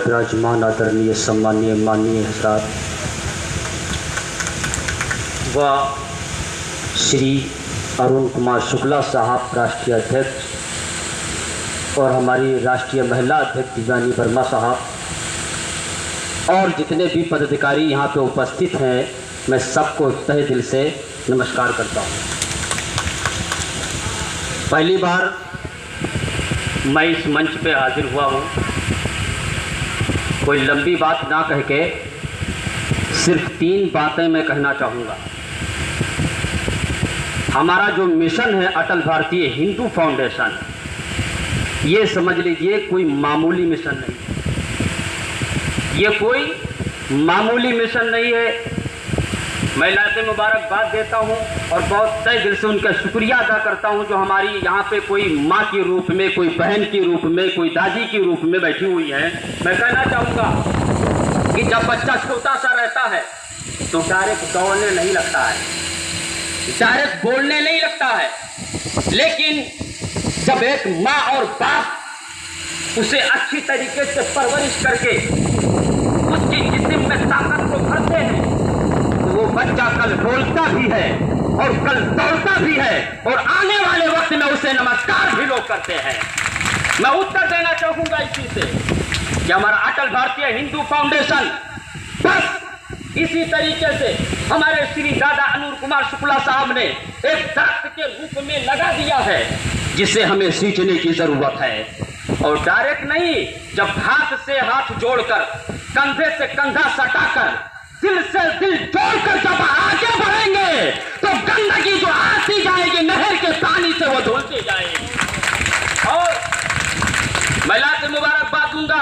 विराजमान आदरणीय सम्मानीय माननीय हजरात व श्री अरुण कुमार शुक्ला साहब राष्ट्रीय अध्यक्ष और हमारी राष्ट्रीय महिला अध्यक्ष दिव्यानी वर्मा साहब और जितने भी पदाधिकारी यहाँ पे उपस्थित हैं, मैं सबको तहे दिल से नमस्कार करता हूँ। पहली बार मैं इस मंच पे हाजिर हुआ हूँ। कोई लंबी बात ना कह के सिर्फ 3 बातें मैं कहना चाहूँगा। हमारा जो मिशन है अटल भारतीय हिंदू फाउंडेशन, ये समझ लीजिए कोई मामूली मिशन नहीं है। ये कोई मामूली मिशन नहीं है। मैं लाते मुबारकबाद देता हूँ और बहुत तहे दिल से उनका शुक्रिया अदा करता हूँ जो हमारी यहाँ पे कोई माँ के रूप में, कोई बहन के रूप में, कोई दादी के रूप में बैठी हुई है। मैं कहना चाहूँगा कि जब बच्चा छोटा सा रहता है तो डायरेक्ट दौड़ने नहीं लगता है, डायरेक्ट बोलने नहीं लगता है, लेकिन जब एक माँ और बाप उसे अच्छी तरीके से परवरिश करके उसकी जिस्म में ताकत को भरते हैं तो वो बच्चा कल बोलता भी है और कल दौड़ता भी है और आने वाले वक्त में उसे नमस्कार भी लोग करते हैं। मैं उत्तर देना चाहूंगा इसी से कि हमारा अटल भारतीय हिंदू फाउंडेशन बस इसी तरीके से हमारे श्री दादा अरुण कुमार शुक्ला साहब ने एक दरख्त के रूप में लगा दिया है जिसे हमें सींचने की जरूरत है। और डायरेक्ट नहीं, जब हाथ से हाथ जोड़कर, कंधे से कंधा सटाकर, दिल से दिल जोड़कर जब आगे बढ़ेंगे तो गंदगी जो आती जाएगी नहर के पानी से वो धुलती जाएगी। और मैं लाते मुबारकबाद दूंगा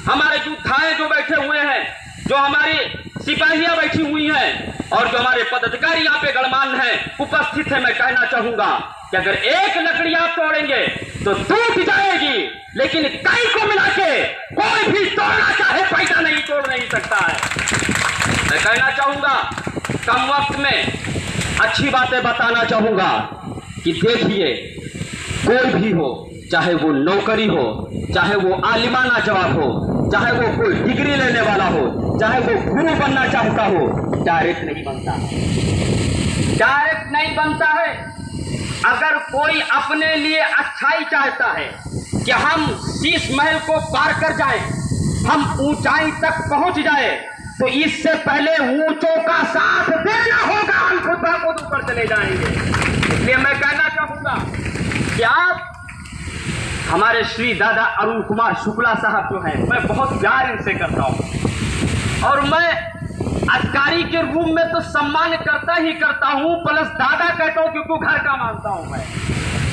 हमारे योद्धाएं जो बैठे हुए हैं, जो हमारी सिपाहियां बैठी हुई हैं और जो हमारे पदाधिकारी यहाँ पे गणमान्य हैं, उपस्थित है। मैं कहना चाहूंगा कि अगर एक लकड़ी आप तोड़ेंगे तो टूट जाएगी, लेकिन कई को मिला के कोई भी तोड़ना चाहे पैसा नहीं तोड़ नहीं सकता है। मैं कहना चाहूंगा कम वक्त में अच्छी बातें बताना चाहूंगा कि देखिए, कोई भी हो, चाहे वो नौकरी हो, चाहे वो आलिमाना जवाब हो, चाहे वो कोई डिग्री लेने वाला हो, चाहे वो गुरु बनना चाहता हो, डायरेक्ट नहीं बनता है, डायरेक्ट नहीं बनता है। अगर कोई अपने लिए अच्छाई चाहता है कि हम शीश महल को पार कर जाएं, हम ऊंचाई तक पहुंच जाए, तो इससे पहले ऊंचों का साथ देना होगा। हम खुद ब खुद ऊपर चले जाएंगे। इसलिए मैं कहना चाहूंगा कि आप हमारे श्री दादा अरुण कुमार शुक्ला साहब जो हैं, मैं बहुत प्यार इनसे करता हूं और मैं अधिकारी के रूप में तो सम्मान करता ही करता हूं, प्लस दादा कहता हूं क्योंकि घर का मानता हूं मैं।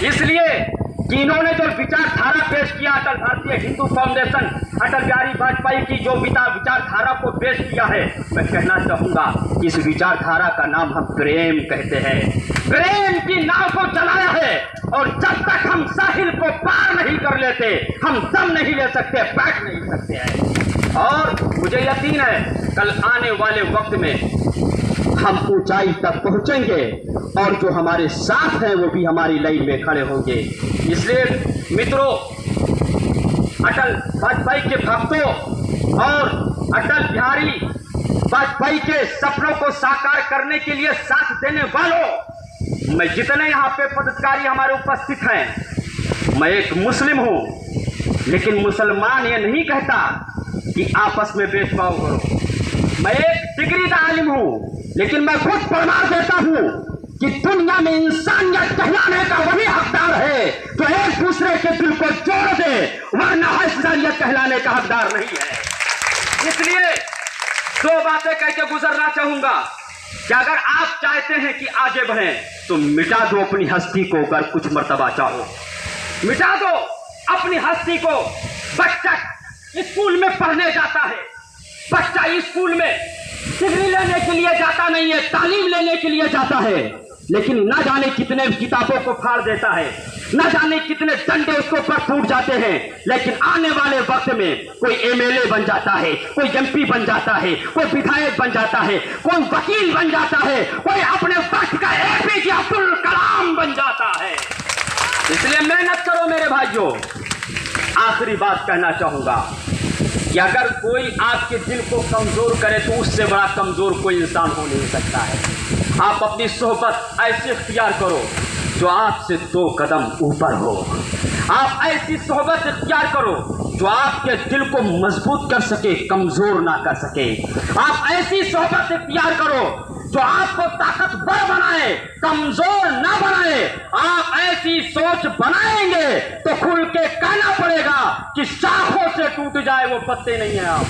इसलिए कि इन्होंने जो विचारधारा पेश किया, अटल भारतीय हिंदू फाउंडेशन अटल बिहारी वाजपेयी की जो विचारधारा को पेश किया है, मैं कहना चाहूंगा इस विचारधारा का नाम हम प्रेम कहते हैं। प्रेम की नाव को चलाया है और जब तक हम साहिल को पार नहीं कर लेते, हम दम नहीं ले सकते, बैठ नहीं सकते हैं। और मुझे यकीन है कल आने वाले वक्त में हम ऊंचाई तक पहुंचेंगे और जो हमारे साथ हैं वो भी हमारी लाइन में खड़े होंगे। इसलिए मित्रों, अटल वाजपेयी के भक्तों और अटल बिहारी वाजपेयी के सपनों को साकार करने के लिए साथ देने वालों, मैं जितने यहाँ पे पदाधिकारी हमारे उपस्थित हैं, मैं एक मुस्लिम हूँ, लेकिन मुसलमान ये नहीं कहता कि आपस में भेदभाव करो। मैं एक डिग्रीदार आलिम हूँ, लेकिन मैं खुद प्रमाण देता हूँ कि दुनिया में इंसानियत कहलाने का वही हकदार है जो एक दूसरे के दिल को जोड़ दे, वरना इंसानियत कहलाने का हकदार नहीं है। इसलिए 2 बातें कह के गुजरना चाहूंगा कि अगर आप चाहते हैं कि आगे बढ़ें तो मिटा दो अपनी हस्ती को। अगर कुछ मर्तबा चाहो मिटा दो अपनी हस्ती को। बच्चा स्कूल में पढ़ने जाता है, बच्चा स्कूल में डिग्री लेने के लिए जाता नहीं है, तालीम लेने के लिए जाता है, लेकिन ना जाने कितने किताबों को फाड़ देता है, ना जाने कितने डंडे उसको पर फूट जाते हैं, लेकिन आने वाले वक्त में कोई एमएलए बन जाता है, कोई एमपी बन जाता है, कोई विधायक बन जाता है, कोई वकील बन जाता है, कोई अपने वक्त का एपीजे अब्दुल कलाम बन जाता है। इसलिए मेहनत करो मेरे भाइयों। आखिरी बात कहना चाहूंगा कि अगर कोई आपके दिल को कमज़ोर करे तो उससे बड़ा कमज़ोर कोई इंसान हो नहीं सकता है। आप अपनी सोहबत ऐसे इख्तियार करो जो आपसे 2 कदम ऊपर हो। आप ऐसी सोहबत इख्तियार करो जो आपके दिल को मजबूत कर सके, कमज़ोर ना कर सके। आप ऐसी सोहबत इख्तियार करो जो आपको ताकतवर बनाए, कमज़ोर ना बनाए। आप ऐसी सोच बनाएंगे तो खुल के कहना पड़ेगा कि शाखों से टूट जाए वो पत्ते नहीं हैं आप,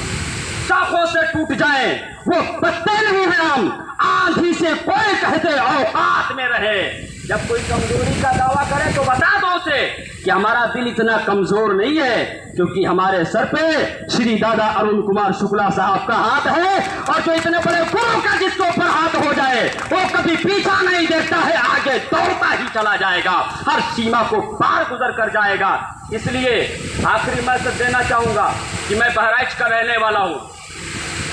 शाखों से टूट जाए वो पत्ते नहीं हैं हम, आंधी से कोई कहते औकात में रहे। जब कोई कमजोरी का दावा करे तो बता दो उसे कि हमारा दिल इतना कमजोर नहीं है, क्योंकि हमारे सर पे श्री दादा अरुण कुमार शुक्ला साहब का हाथ है, और जो इतने बड़े गुरु का जिसके ऊपर हाथ हो जाए वो कभी पीछा नहीं देखता है, आगे दौड़ता ही चला जाएगा, हर सीमा को पार गुजर कर जाएगा। इसलिए आखिरी मैसेज देना चाहूंगा कि मैं बहराइच का रहने वाला हूं,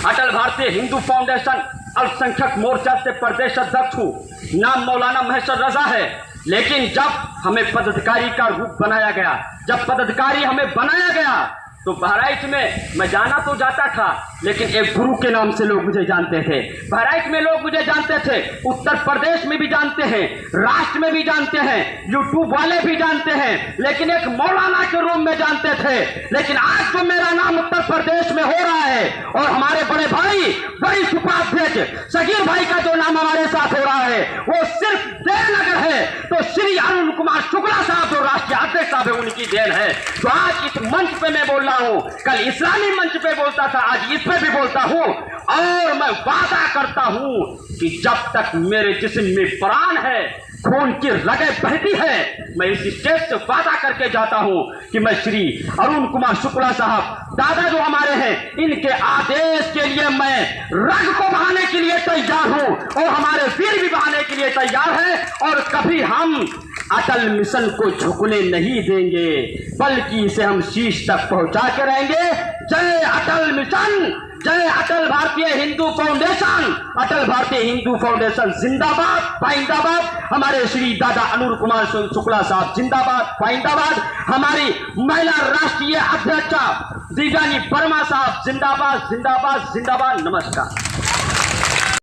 अटल भारतीय हिंदू फाउंडेशन अल्पसंख्यक मोर्चा से प्रदेश अध्यक्ष हूँ। नाम मौलाना महेश्वर रजा है। लेकिन जब हमें पदाधिकारी का रूप बनाया गया, जब पदाधिकारी हमें बनाया गया तो बहराइच में मैं जाना तो जाता था, लेकिन एक गुरु के नाम से लोग मुझे जानते थे। बहराइच में लोग मुझे जानते थे, उत्तर प्रदेश में भी जानते हैं, राष्ट्र में भी जानते हैं, यूट्यूब वाले भी जानते हैं, लेकिन एक मौलाना के रूप में जानते थे। लेकिन आज जो मेरा नाम उत्तर प्रदेश में हो रहा है और हमारे बड़े भाई बड़ी उपाध्यक्ष सगीर भाई का जो नाम हमारे साथ हो रहा है वो सिर्फ देन अगर है तो श्री अरुण कुमार शुक्ला साहब जो राष्ट्रीय अध्यक्ष साहब है उनकी देन है। तो आज इस मंच पे मैं बोल रहा हूं, कल इस्लामी मंच पे बोलता था, आज इस पे भी बोलता हूं, और मैं वादा करता हूं कि जब तक मेरे जिस्म में प्राण है, खून की रगें बहती है, मैं इस स्टेज से वादा करके जाता हूं कि मैं श्री अरुण कुमार शुक्ला साहब दादा जो हमारे हैं, इनके आदेश के लिए मैं रग को बहाने के लिए तैयार हूं और हमारे वीर भी बहाने के लिए तैयार है। और कभी हम अटल मिशन को झुकने नहीं देंगे, बल्कि इसे हम शीश तक पहुंचा के रहेंगे। जय अटल मिशन, जय अटल भारतीय हिंदू फाउंडेशन। अटल भारतीय हिंदू फाउंडेशन जिंदाबाद, पाइंदाबाद। हमारे श्री दादा अरुण कुमार शुक्ला साहब जिंदाबाद, पाइंदाबाद। हमारी महिला राष्ट्रीय अध्यक्षा दिव्यानी वर्मा साहब जिंदाबाद, जिंदाबाद, जिंदाबाद। नमस्कार।